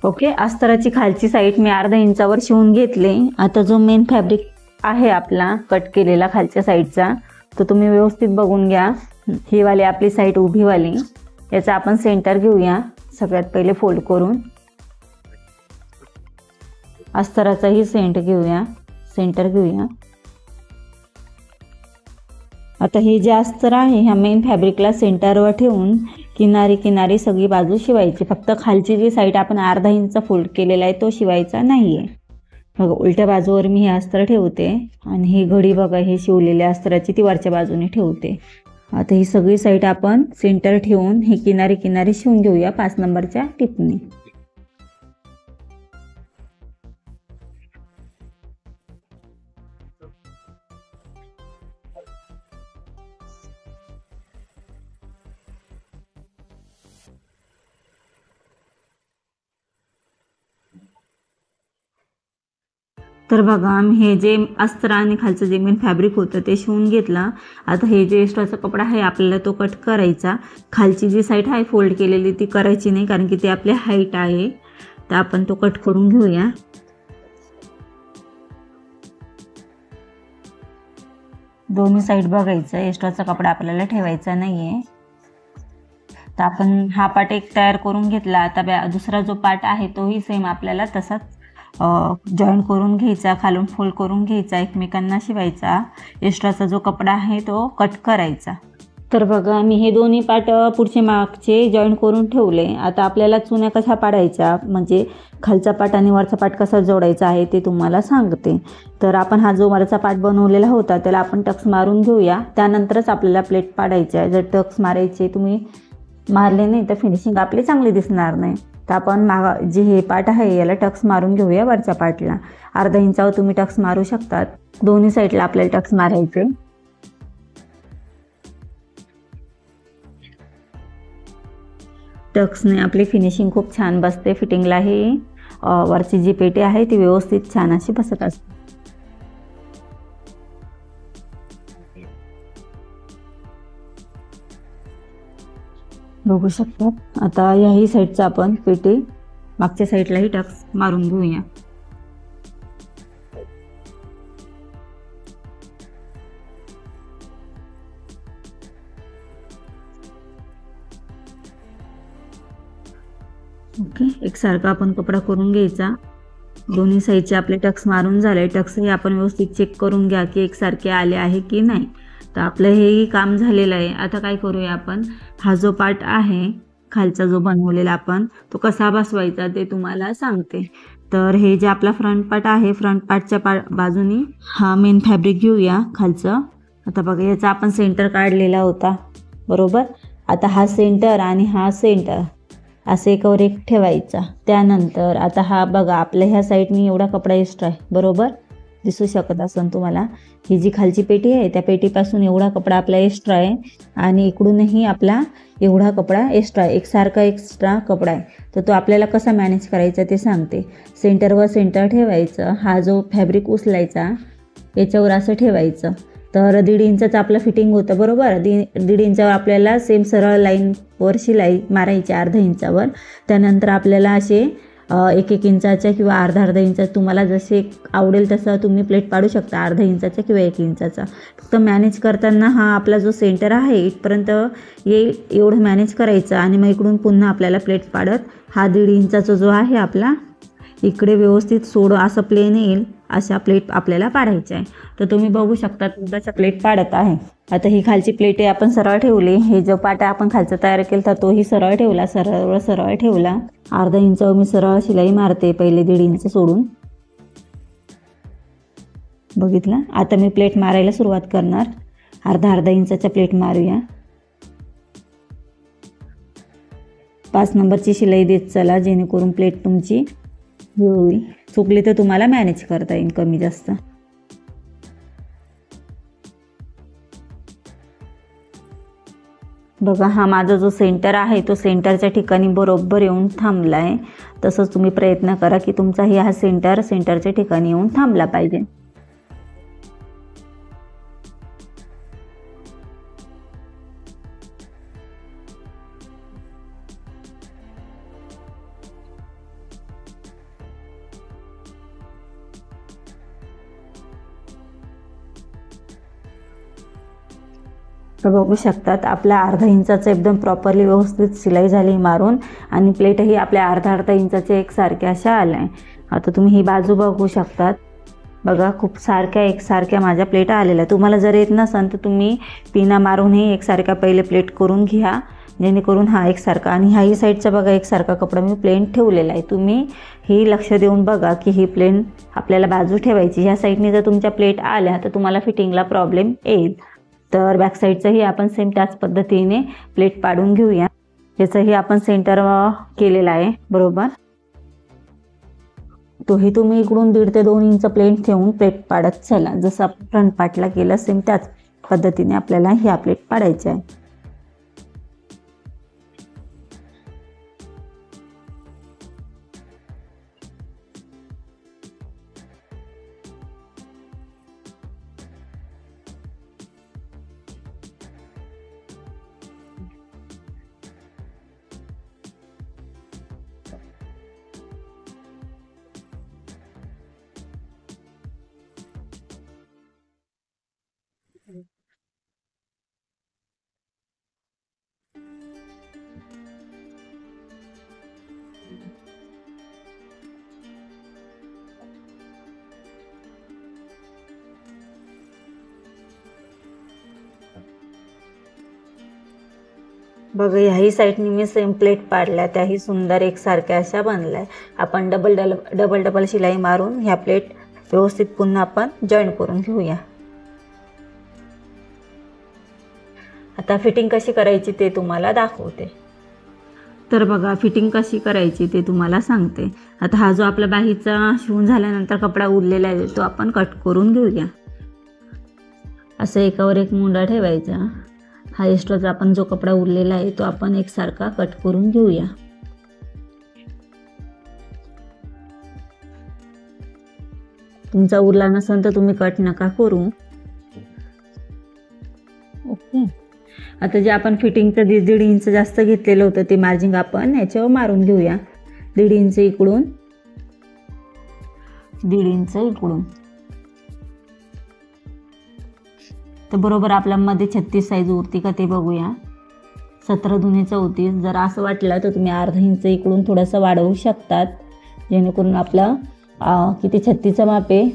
ओके, अस्तराची खालची साईड मी अर्धा इंचावर शिवून घेतले. आता जो मेन फॅब्रिक आहे आपला कट केलेला खालच्या साईडचा तो तुम्ही व्यवस्थित बघून घ्या. ही वाली आपली साईड उभी वाली, याचा आपण सेंटर घेऊया. सगळ्यात पहिले फोल्ड करून अस्तराचाही सेंटर घेऊया. आता हे जे अस्तर आहे ह्या मेन फॅब्रिकला सेंटरवर ठेवून किनारी सगळी बाजू शिवायची. फक्त खालची जी साईड आपण अर्धा इंच फोल्ड केलेला आहे तो शिवायचा नाहीये. बघा उलट्या बाजूवर मी हे अस्तर ठेवते आणि ही घडी बघा हे शिवलेल्या अस्त्राची ती वरच्या बाजूने ठेवते. आता ही सगळी साईड आपण सेंटर ठेवून ही किनारी शिवून घेऊया 5 नंबरच्या टिपने. तर बघा मी हे जे अस्त्र आणि खालचं जे मेन फॅब्रिक होतं ते शिवून घेतलं. आता हे जे एक्स्ट्राचा कपडा आहे आपल्याला तो कट करायचा. खालची जी साईड आहे फोल्ड केलेली ती करायची नाही कारण की ती आपली हाईट आहे. तर आपण तो कट करून घेऊया. दोन्ही साईड बघायचं, एक्स्ट्राचा कपडा आपल्याला ठेवायचा नाहीये. तर आपण हा पार्ट एक तयार करून घेतला. आता दुसरा जो पार्ट आहे तोही सेम आपल्याला तसाच जॉईन करून घ्यायचा, खालून फोल्ड करून घ्यायचा, एकमेकांना शिवायचा. एक्स्ट्राचा जो कपडा आहे तो कट करायचा. तर बघा मी हे दोन्ही पार्ट पुढचे मागचे जॉईन करून ठेवले. आता आपल्याला चुन्या कशा पाडायच्या म्हणजे खालचा पार्ट आणि वरचा पार्ट कसा जोडायचा आहे ते तुम्हाला सांगते. तर आपण हा जो वरचा पार्ट बनवलेला होता त्याला आपण टक्स मारून घेऊया. त्यानंतरच आपल्याला प्लेट पाडायच्या. जर टक्स मारायचे तुम्ही मारले नाही तर फिनिशिंग आपली चांगली दिसणार नाही. तर आपण जे हे पार्ट आहे याला टक्स मारून घेऊया. वरच्या पार्टला अर्धा इंचावर तुम्ही टक्स मारू शकतात. दोन्ही साईडला आपल्याला टक्स मारायचे. टक्सने आपली फिनिशिंग खूप छान बसते. फिटिंगलाही वरची जी पेटी आहे ती व्यवस्थित छान अशी बसत असते. बघू शकता. आता याही साईडचा आपण पेटी मागच्या साईडलाही टक्स मारून घेऊया. ओके, एकसारखा आपण कपडा करून घ्यायचा. दोन्ही साईडचे आपले टक्स मारून झाले. टक्सही आपण व्यवस्थित चेक करून घ्या की एकसारखे आले आहे की नाही. तर आपलं हेही काम झालेलं आहे. आता काय करूया आपण, हा जो पार्ट आहे खालचा जो बनवलेला आपण तो कसा बसवायचा ते तुम्हाला सांगते. तर हे जे आपला फ्रंट पार्ट आहे, फ्रंट पार्टच्या बाजूनी हा मेन फॅब्रिक घेऊया खालचं. आता बघा याचा आपण सेंटर काढलेला होता बरोबर. आता हा सेंटर आणि हा सेंटर असे एकावर एक ठेवायचा. त्यानंतर आता हा बघा आपल्या ह्या साईडनी एवढा कपडा एक्स्ट्रा आहे बरोबर, दिसू शकत असेल तुम्हाला. ही जी खालची पेटी आहे त्या पेटीपासून एवढा कपडा आपला एक्स्ट्रा आहे आणि इकडूनही आपला एवढा कपडा एक्स्ट्रा आहे, एकसारखा एक्स्ट्रा कपडा आहे. तर तो आपल्याला कसा मॅनेज करायचा ते सांगते. सेंटरवर सेंटर ठेवायचं, हा जो फॅब्रिक उचलायचा याच्यावर असं ठेवायचं. तर 1.5 इंचाचं आपलं फिटिंग होतं बरोबर. 1.5 इंचावर आपल्याला सेम सरळ लाईनवर शिलाई मारायची, अर्धा इंचावर. त्यानंतर आपल्याला असे 1-1 इंचाच्या किंवा अर्धा इंचा तुम्हाला जसे आवडेल तसं तुम्ही प्लेट पाडू शकता, अर्धा इंचाचा किंवा 1 इंचाचा. फक्त मॅनेज करताना हा आपला जो सेंटर आहे इथपर्यंत येईल एवढं मॅनेज करायचं आणि मग इकडून पुन्हा आपल्याला प्लेट पाडत हा 1.5 इंचाचा जो आहे आपला इकडे व्यवस्थित सोड असं प्लेन येईल अशा प्लेट आपल्याला पाडायच्या आहे. तर तुम्ही बघू शकता दुधाच्या प्लेट पाडत आहे. आता ही खालची प्लेट आहे आपण सरळ ठेवली, हे जो पाटा आपण खालचा तयार केला तर तोही सरळ ठेवला, सरळ ठेवला. अर्धा इंचावर मी सरळ शिलाई मारते पहिले, 1.5 इंच सोडून. बघितलं. आता मी प्लेट मारायला सुरुवात करणार. अर्धा इंचाच्या प्लेट मारूया. 5 नंबरची शिलाई देत चला जेणेकरून प्लेट तुमची होईल. चुकली तर तुम्हाला मॅनेज करता येईल कमी जास्त. बघा हा माझा जो सेंटर आहे तो सेंटरच्या ठिकाणी बरोबर येऊन थांबला आहे. तसंच तुम्ही प्रयत्न करा की तुमचाही हा सेंटरच्या ठिकाणी येऊन थांबला पाहिजे. तर बघू शकतात आपल्या अर्धा इंचाचं एकदम प्रॉपरली व्यवस्थित शिलाई झाली मारून आणि प्लेटही आपल्या अर्धा इंचाचे एकसारख्या अशा आल्या आहे. आता तुम्ही ही बाजू बघू शकतात. बघा खूप सारख्या एकसारख्या माझ्या प्लेटा आलेल्या. तुम्हाला जर येत नसेल तर तुम्ही पिना मारूनही एकसारख्या पहिले प्लेट करून घ्या जेणेकरून हा एकसारखा. आणि ह्याही साईडचा बघा एकसारखा कपडा मी प्लेन ठेवलेला आहे. तुम्ही ही लक्ष देऊन बघा की ही प्लेन आपल्याला बाजू ठेवायची. ह्या साईडने जर तुमच्या प्लेट आल्या तर तुम्हाला फिटिंगला प्रॉब्लेम येईल. तर बॅक साईडचंही आपण सेम त्याच पद्धतीने प्लेट पाडून घेऊया. याचंही आपण सेंटर केलेला आहे बरोबर. तोही तुम्ही इकडून 1.5 ते 2 इंच प्लेट ठेवून प्लेट पाडत चला. जसं आपण फ्रंट पार्टला केलं सेम त्याच पद्धतीने आपल्याला ह्या प्लेट पाडायच्या आहे. बघा ह्याही साईडनी मी सेम प्लेट पाडल्या, त्याही सुंदर एकसारख्या अशा बनल्या. आपण डबल शिलाई मारून ह्या प्लेट व्यवस्थित पुन्हा आपण जॉईन करून घेऊया. आता फिटिंग कशी करायची ते तुम्हाला दाखवते. तर बघा फिटिंग कशी करायची ते तुम्हाला सांगते. आता हा जो आपला बाहीचा शिवून झाल्यानंतर कपडा उरलेला आहे तो आपण कट करून घेऊया. असं एकावर एक मुंडा ठेवायचा. हा एक्स्ट्राचा आपण जो कपडा उरलेला आहे तो आपण एकसारखा कट करून घेऊया. तुमचा उरला नसेल तर तुम्ही कट नका करू. ओके. आता जे आपण फिटिंगचं 1.5 इंच जास्त घेतलेलं होतं ते मार्जिंग आपण याच्यावर मारून घेऊया. 1.5 इंच इकडून, 1.5 इंच इकडून. तर बरोबर आपल्या मध्ये 36 साईज उरती का ते बघूया. 17 दुने 34. जर असं वाटलं तर तुम्ही अर्धा इंच इकडून थोडंसं वाढवू शकतात जेणेकरून आपलं किती 36चं माप आहे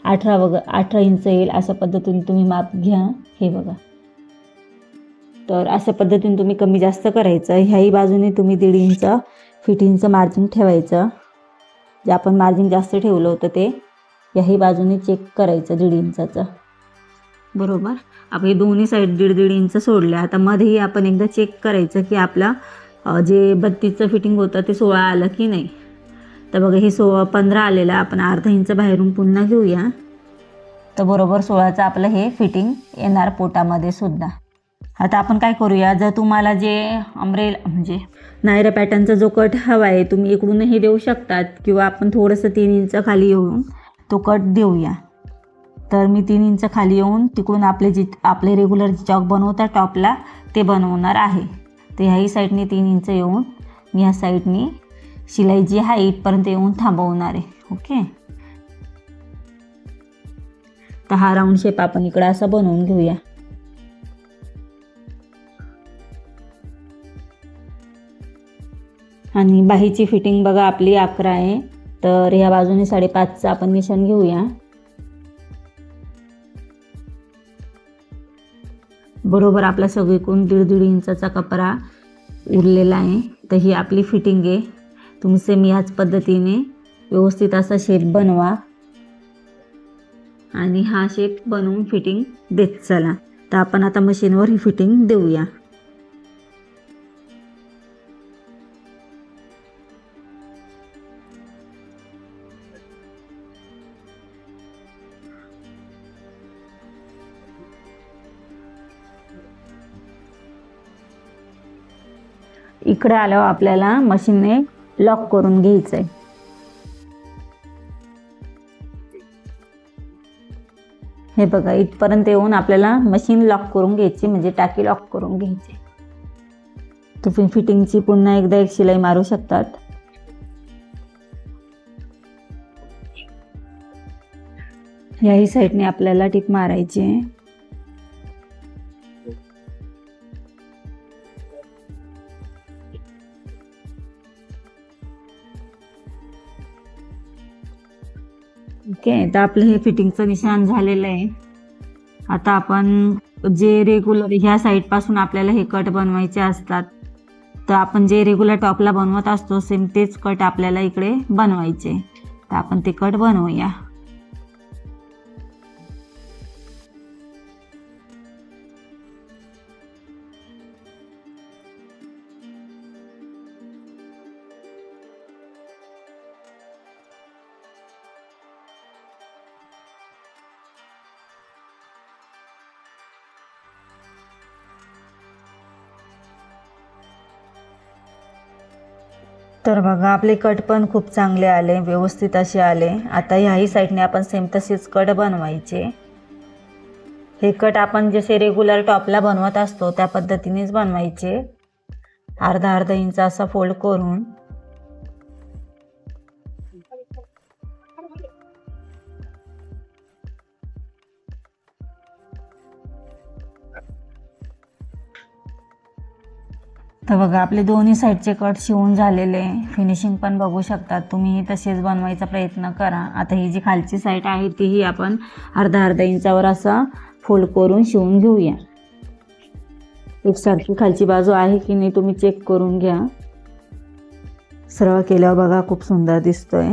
18 इंच येईल. अशा पद्धतीने तुम्ही माप घ्या. हे बघा तर अशा पद्धतीने तुम्ही कमी जास्त करायचं. ह्याही बाजूने तुम्ही 1.5 इंच फिटिंगचं मार्जिन ठेवायचं. जे आपण मार्जिन जास्त ठेवलं होतं ते ह्याही बाजूने चेक करायचं 1.5 इंचाचं. बरोबर. आपण हे दोन्ही साईड 1.5 इंच सोडले. आता मध्येही आपण एकदा चेक करायचं की आपला जे 32चं फिटिंग होतं ते 16 आलं की नाही. तर बघा हे 15 आलेलं, आपण अर्धा इंच बाहेरून पुन्हा घेऊया. तर बरोबर 16चं आपलं हे फिटिंग येणार पोटामध्ये सुद्धा. आता आपण काय करूया, जर तुम्हाला जे अम्ब्रेला म्हणजे नायरा पॅटर्नचा जो कट हवा आहे तुम्ही इकडूनही देऊ शकतात किंवा आपण थोडंसं 3 इंच खाली येऊन तो कट देऊया. तर मी 3 इंच खाली येऊन तिकडून आपले रेग्युलर चॉक बनवतात टॉपला ते बनवणार आहे. तर ह्याही साईडने 3 इंच येऊन मी ह्या साईडने शिलाई जी आहे इथपर्यंत येऊन थांबवणार आहे. ओके. तर हा राऊंड शेप आपण इकडं असा बनवून घेऊया. आणि बाहीची फिटिंग बघा आपली 11 आहे. तर ह्या बाजूने 5.5चं आपण निशाण घेऊया. बरोबर आपला सगळीकडून 1.5 इंचाचा कपडा उरलेला आहे. तर ही आपली फिटिंग आहे. तुम्ही सेम याच पद्धतीने व्यवस्थित असा शेप बनवा आणि हा शेप बनवून फिटिंग देत चला. तर आपण आता मशीनवर ही फिटिंग देऊया. इकडे आल्यावर आपल्याला मशीनने लॉक करून घ्यायचंय. हे बघा इथपर्यंत येऊन आपल्याला मशीन लॉक करून घ्यायची, म्हणजे टाकी लॉक करून घ्यायची. तुम्ही फिटिंगची पुन्हा एकदा एक शिलाई मारू शकतात. याही साईडने आपल्याला टिप मारायची आहे. ओके. तर आपलं हे फिटिंगचं निशाण झालेलं आहे. आता आपण जे रेग्युलर ह्या साईडपासून आपल्याला हे कट बनवायचे असतात, तर आपण जे रेग्युलर टॉपला बनवत असतो सेम तेच कट आपल्याला इकडे बनवायचे. तर आपण ते कट बनवूया. तर बघा आपले कट पण खूप चांगले आले, व्यवस्थित असे आले. आता ह्याही साईडने आपण सेम तसेच कट बनवायचे. हे कट आपण जसे रेग्युलर टॉपला बनवत असतो त्या पद्धतीनेच बनवायचे. अर्धा इंच असा फोल्ड करून तर बघा आपले दोन्ही साईडचे कट शिवून झालेले. फिनिशिंग पण बघू शकतात तुम्ही. तसेच बनवायचा प्रयत्न करा. आता ही जी खालची साईड आहे तीही आपण अर्धा इंचावर असा फोल्ड करून शिवून घेऊया. एकसारखी खालची बाजू आहे की नाही तुम्ही चेक करून घ्या. सरळ केल्यावर बघा खूप सुंदर दिसतोय.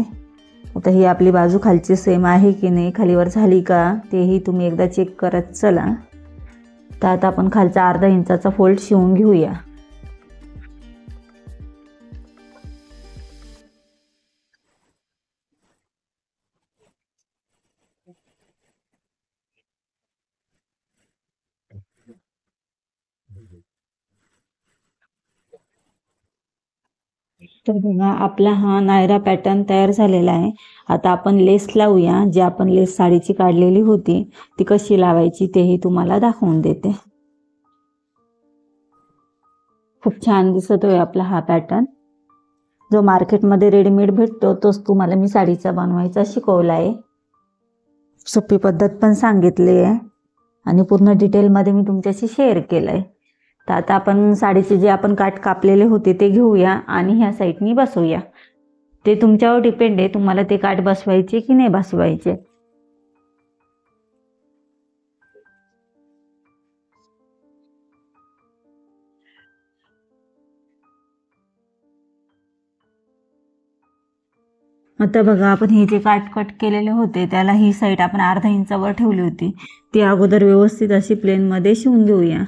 आता ही आपली बाजू खालची सेम आहे की नाही, खालीवर झाली का तेही तुम्ही एकदा चेक करत चला. तर आता आपण खालचा अर्धा इंचाचा फोल्ड शिवून घेऊया. तर बघा आपला हा नायरा पॅटर्न तयार झालेला आहे. आता आपण लेस लावूया. जी आपण लेस साडीची काढलेली होती ती कशी लावायची तेही तुम्हाला दाखवून देते. खूप छान दिसतोय आपला हा पॅटर्न. जो मार्केटमध्ये रेडीमेड भेटतो तोच तुम्हाला मी साडीचा बनवायचा शिकवला आहे. सोपी पद्धत पण सांगितली आहे आणि पूर्ण डिटेलमध्ये मी तुमच्याशी शेअर केलं आहे. तर आता आपण साडीचे जे आपण काठ कापलेले होते ते घेऊया आणि ह्या साईडनी बसवूया. ते तुमच्यावर डिपेंड आहे तुम्हाला ते काठ बसवायचे की नाही बसवायचे. आता बघा आपण हे जे कट केलेले होते त्याला ही साईड आपण अर्धा इंचावर ठेवली होती, ती अगोदर व्यवस्थित अशी प्लेनमध्ये शिवून घेऊया.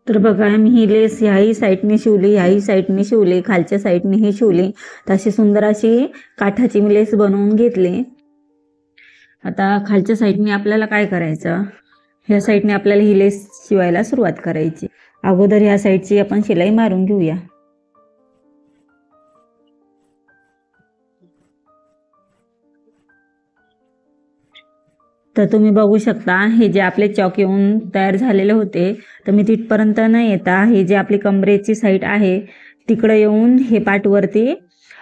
तर बघा मी ही लेस ह्याही साईडने शिवली, ह्याही साईडने शिवली, खालच्या साईडने ही शिवली. तशी सुंदर अशी काठाची मी लेस बनवून घेतली. आता खालच्या साईडने आपल्याला काय करायचं, ह्या साईडने आपल्याला ही लेस शिवायला सुरुवात करायची. अगोदर ह्या साईडची आपण शिलाई मारून घेऊया. तर तुम्ही बघू शकता हे जे आपले चॉक येऊन तयार झालेले होते, तर मी तिथपर्यंत न येता हे जे आपली कमरेची साईड आहे तिकडे येऊन हे पाठवरती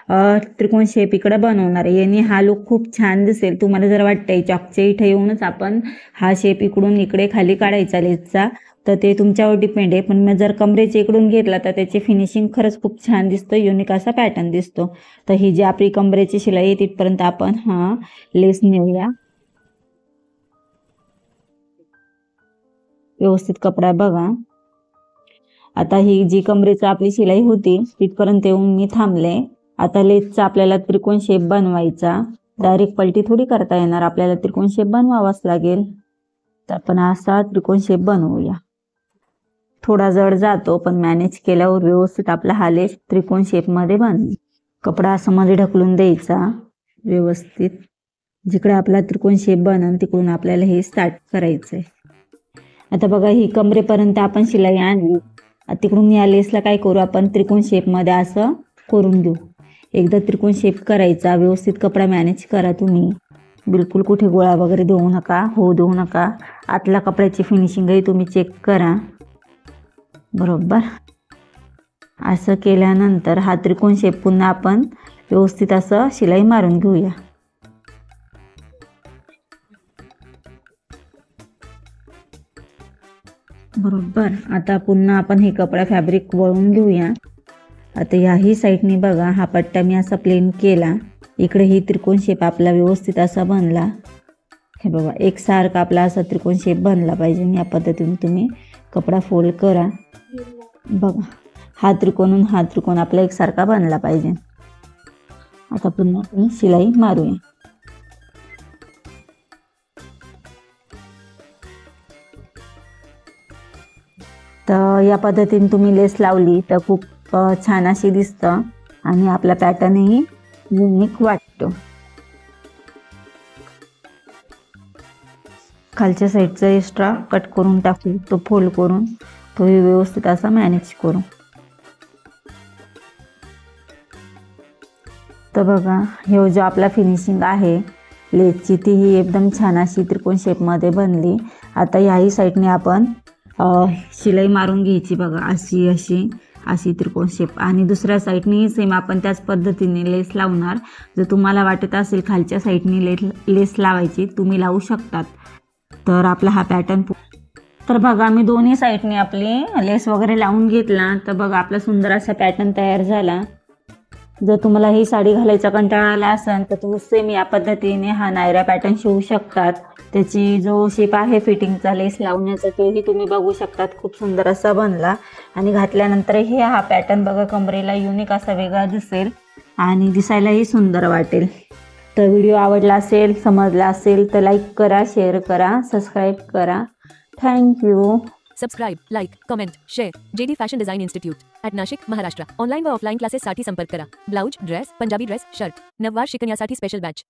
त्रिकोण शेप इकडे बनवणार आहे. याने हा लुक खूप छान दिसेल. तुम्हाला जर वाटतंय चॉकच्या इथे येऊनच आपण हा शेप इकडून इकडे खाली काढायचा लेसचा, तर ते तुमच्यावर डिपेंड आहे. पण मग जर कमरेच्या इकडून घेतला तर त्याची फिनिशिंग खरंच खूप छान दिसतं, युनिक असा पॅटर्न दिसतो. तर ही जी आपली कमरेची शिलाई आहे तिथपर्यंत आपण हा लेस नेऊया. व्यवस्थित कपडा बघा. आता ही जी कमरेची आपली शिलाई होती तिथपर्यंत येऊन मी थांबले. आता लेसचा आपल्याला त्रिकोण शेप बनवायचा. डायरेक्ट पलटी थोडी करता येणार, आपल्याला त्रिकोण शेप बनवावाच लागेल. तर आपण असा त्रिकोण शेप बनवूया. थोडा जड जातो पण मॅनेज केल्यावर व्यवस्थित आपला हा लेस त्रिकोण शेपमध्ये बनतो. कपडा असं मध्ये ढकलून द्यायचा व्यवस्थित. जिकडे आपला त्रिकोण शेप बनन तिकडून आपल्याला हे स्टार्ट करायचंय. आता बघा ही कमरेपर्यंत आपण शिलाई आणली. तिकडून या लेसला काय करू आपण त्रिकोण शेपमध्ये असं करून घेऊ. एकदा त्रिकोण शेप करायचा, व्यवस्थित कपडा मॅनेज करा तुम्ही. बिलकुल कुठे गोळा वगैरे देऊ नका, देऊ नका. आतला कपड्याची फिनिशिंगही तुम्ही चेक करा. बरोबर असं केल्यानंतर हा त्रिकोण शेप पुन्हा आपण व्यवस्थित असं शिलाई मारून घेऊया. बरोबर आता पुन्हा आपण हे कपडा फॅब्रिक वळून घेऊया. आता याही साईडने बघा हा पट्टा मी असा प्लेन केला. इकडे ही त्रिकोण शेप आपला व्यवस्थित असा बनला. हे बघा एकसारखा आपला असा त्रिकोण शेप बनला पाहिजे. या पद्धतीने तुम्ही कपडा फोल्ड करा. बघा हा त्रिकोण आपला एकसारखा बनला पाहिजे. आता पुन्हा आपण शिलाई मारूया. तर या पद्धतीने तुम्ही लेस लावली तर खूप छान अशी दिसतं आणि आपला पॅटर्नही युनिक वाटतो. खालच्या साईडचा एक्स्ट्रा कट करून टाकू, तो फोल्ड करून तो व्यवस्थित असा मॅनेज करू. तर बघा हे जो आपला फिनिशिंग आहे लेसची तीही एकदम छान अशी त्रिकोण शेपमध्ये बनली. आता याही साईडने आपण शिलाई मारून घ्यायची. बघा अशी अशी अशी त्रिकोण शेप आणि दुसऱ्या साईडनेही सेम आपण त्याच पद्धतीने लेस लावणार. जर तुम्हाला वाटत असेल खालच्या साईडने लेस लावायची तुम्ही लावू शकतात. तर आपला हा पॅटर्न तर बघा मी दोन्ही साईडने आपली लेस वगैरे लावून घेतला. तर बघा आपला सुंदर असा पॅटर्न तयार झाला. जर तुम्हाला ही साडी घालायचा कंटाळा आला असेल तर तुम्ही सेम या पद्धतीने हा नायरा पॅटर्न शिवू शकतात. त्याची जो शेप आहे फिटिंगचा लेस लावण्याचा तोही तुम्ही बघू शकतात. खूप सुंदर असा बनला आणि घातल्यानंतरही हा पॅटर्न बघा कमरेला युनिक असा वेगळा दिसेल आणि दिसायलाही सुंदर वाटेल. तर व्हिडिओ आवडला असेल, समजला असेल तर लाईक करा, शेअर करा, सबस्क्राईब करा. Thank you. Subscribe, like, comment, share. JD fashion design institute at Nashik, Maharashtra. Online व ऑफलाईन क्लासेससाठी संपर्क करा. Blouse, dress, Punjabi dress, shirt, नववार शिकण्यासाठी स्पेशल बॅच.